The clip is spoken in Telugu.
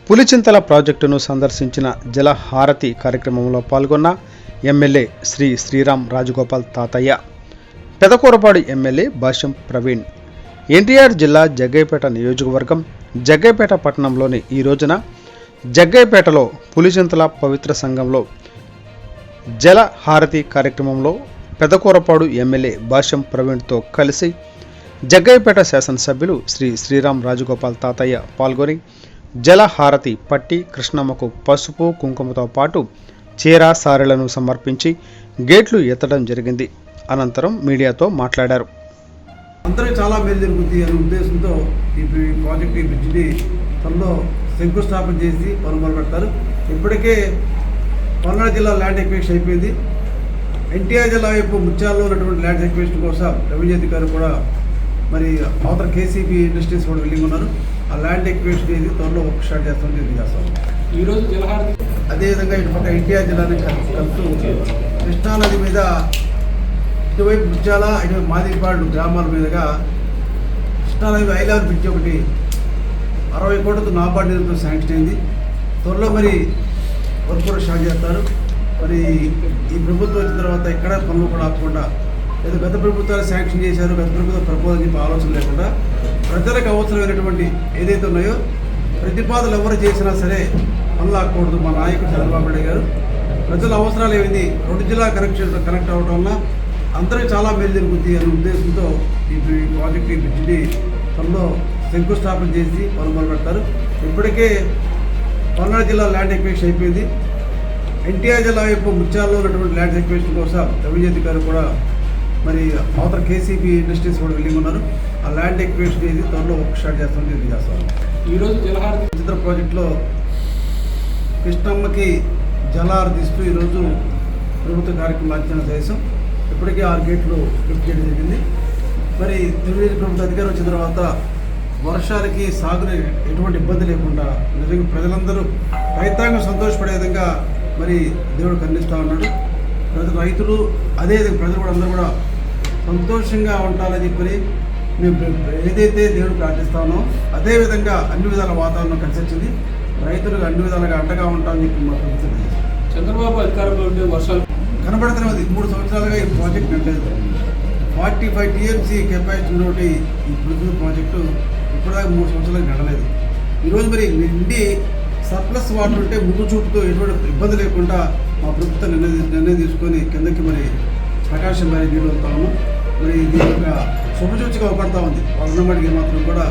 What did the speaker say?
పులిచింతల ప్రాజెక్టును సందర్శించిన జల హారతి కార్యక్రమంలో పాల్గొన్న ఎమ్మెల్యే శ్రీ శ్రీరామ్ రాజగోపాల్ తాతయ్య, పెదకూరపాడు ఎమ్మెల్యే భాష్యం ప్రవీణ్. ఎన్టీఆర్ జిల్లా జగ్గయ్యపేట నియోజకవర్గం జగ్గయ్యపేట పట్టణంలోని ఈ రోజున జగ్గయ్యపేటలో పులిచింతల పవిత్ర సంఘంలో జల హారతి కార్యక్రమంలో పెదకూరపాడు ఎమ్మెల్యే భాష్యం ప్రవీణ్తో కలిసి జగ్గయ్యపేట శాసనసభ్యులు శ్రీ శ్రీరామ్ రాజగోపాల్ తాతయ్య పాల్గొని జల హారతి పట్టి కృష్ణమ్మకు పసుపు కుంకుమతో పాటు చీర సారెలను సమర్పించి గేట్లు ఎత్తడం జరిగింది. అనంతరం మీడియాతో మాట్లాడారు. అందరూ చాలా మేలు జరుగుతుంది అనే ఉద్దేశంతో ఈ ప్రాజెక్ట్ ఈ బ్రిడ్జిని త్వరలో శంకుస్థాపన చేసి పనులు మొదలు పెడతారు. ఇప్పటికే పల్నాడు జిల్లా ల్యాండ్ ఎక్విజిషన్ అయిపోయింది. ఎన్టీఆర్ జిల్లా వైపు ముత్యాలలో ఉన్నటువంటి ల్యాండ్ ఎక్విజిషన్ కోసం రెవెన్యూ అధికారులు కూడా మరి అవతల కేసీబీ ఇండస్ట్రీస్ కూడా వెళ్ళి ఉన్నారు. ఆ ల్యాండ్ ఎక్విజిషన్ చేసి త్వరలో వర్క్ స్టార్ట్ చేస్తాం. ఈరోజు జలహారతి అదేవిధంగా ఇటు పక్క ఎన్టీఆర్ జిల్లాని కలుపుతూ కృష్ణానది మీద ఇటువైపు ముత్యాల ఇటువైపు మాదిపాడు గ్రామాల మీదుగా కృష్ణానది ఐలాన్ బ్రిడ్జ్ ఒకటి 60 కోట్లతో నాబార్డు నిధులతో శాంక్షన్ అయింది. త్వరలో మరి వర్క్ కూడా స్టార్ట్ చేస్తారు. మరి ఈ ప్రభుత్వం వచ్చిన తర్వాత ఎక్కడ పనులు కూడా ఆపకుండా ఏదో గత ప్రభుత్వాలు శాంక్షన్ చేశారు, గత ప్రభుత్వం ప్రపోజల్ చెప్పి ఆలోచన లేకుండా ప్రజలకు అవసరమైనటువంటి ఏదైతే ఉన్నాయో ప్రతిపాదనలు ఎవరు చేసినా సరే పనులు ఆకూడదు. మా నాయకుడు చంద్రబాబు నాయుడు గారు ప్రజల అవసరాలు ఏమైంది 2 జిల్లా కనెక్ట్ అవ్వడం వల్ల అందరికీ చాలా మేలు జరుగుతుంది అనే ఉద్దేశంతో ఈ ప్రాజెక్ట్ ఈ బ్రిడ్జిని త్వరలో శంకుస్థాపన చేసి పనులు మొదలు పెడతారు. ఇప్పటికే పల్నాడు జిల్లా ల్యాండ్ ఎక్విజిషన్ అయిపోయింది. ఎన్టీఆర్ జిల్లా వైపు ముత్యాలలో ఉన్నటువంటి ల్యాండ్ ఎక్విజిషన్ కోసం రెవెన్యూ అధికారులు కూడా మరి అవతల కేసీబీ ఇండస్ట్రీస్ కూడా వెళ్ళి ఉన్నారు. ఆ ల్యాండ్ ఎక్విజిషన్ చేసి త్వరలో వర్క్ స్టార్ట్ చేస్తాం. ఈరోజు జలహారతి చిత్ర ప్రాజెక్టులో కృష్ణమ్మకి జలహారతి ఇస్తూ ఈరోజు ప్రభుత్వ కార్యక్రమం లాంఛన చేసాం. ఇప్పటికే 6 గేట్లు లిఫ్ట్ చేయడం జరిగింది. మరి తెలుగుదేశం ప్రభుత్వ అధికారం వచ్చిన తర్వాత వర్షాలకి సాగుని ఎటువంటి ఇబ్బంది లేకుండా నిజంగా ప్రజలందరూ రైతాంగం సంతోషపడే విధంగా మరి దేవుడు కరుణిస్తూ ఉన్నాడు. రైతులు అదేవిధంగా ప్రజలు కూడా అందరూ కూడా సంతోషంగా ఉంటారని చెప్పి మేము ఏదైతే దేవుడు ప్రార్థిస్తా ఉన్నామో అదేవిధంగా అన్ని విధాల వాతావరణం కలిసి వచ్చింది. రైతులకు అన్ని విధాలుగా అండగా ఉంటామని చెప్పి మా ప్రభుత్వం చంద్రబాబు అధికారంలో ఉండే వర్షాలు కనబడుతున్నది. 3 సంవత్సరాలుగా ఈ ప్రాజెక్ట్ నడలేదు. 45 TMC కెపాసిటీ ఉన్నటువంటి ఈ ప్రభుత్వ ప్రాజెక్టు ఇప్పటిదాకా 3 సంవత్సరాలకు నడలేదు. ఈరోజు మరి నిండి సర్ప్లస్ వాటర్ ఉంటే ముందు చూపుతో ఎటువంటి ఇబ్బంది లేకుండా మా ప్రభుత్వం నిర్ణయం తీసుకొని కిందకి మరి ప్రకాశం మరి నీళ్ళు వస్తాము. మరి దీని యొక్క శుభసూచిగా అవపడతా ఉంది. వాళ్ళ ఉన్నమాటికి మాత్రం కూడా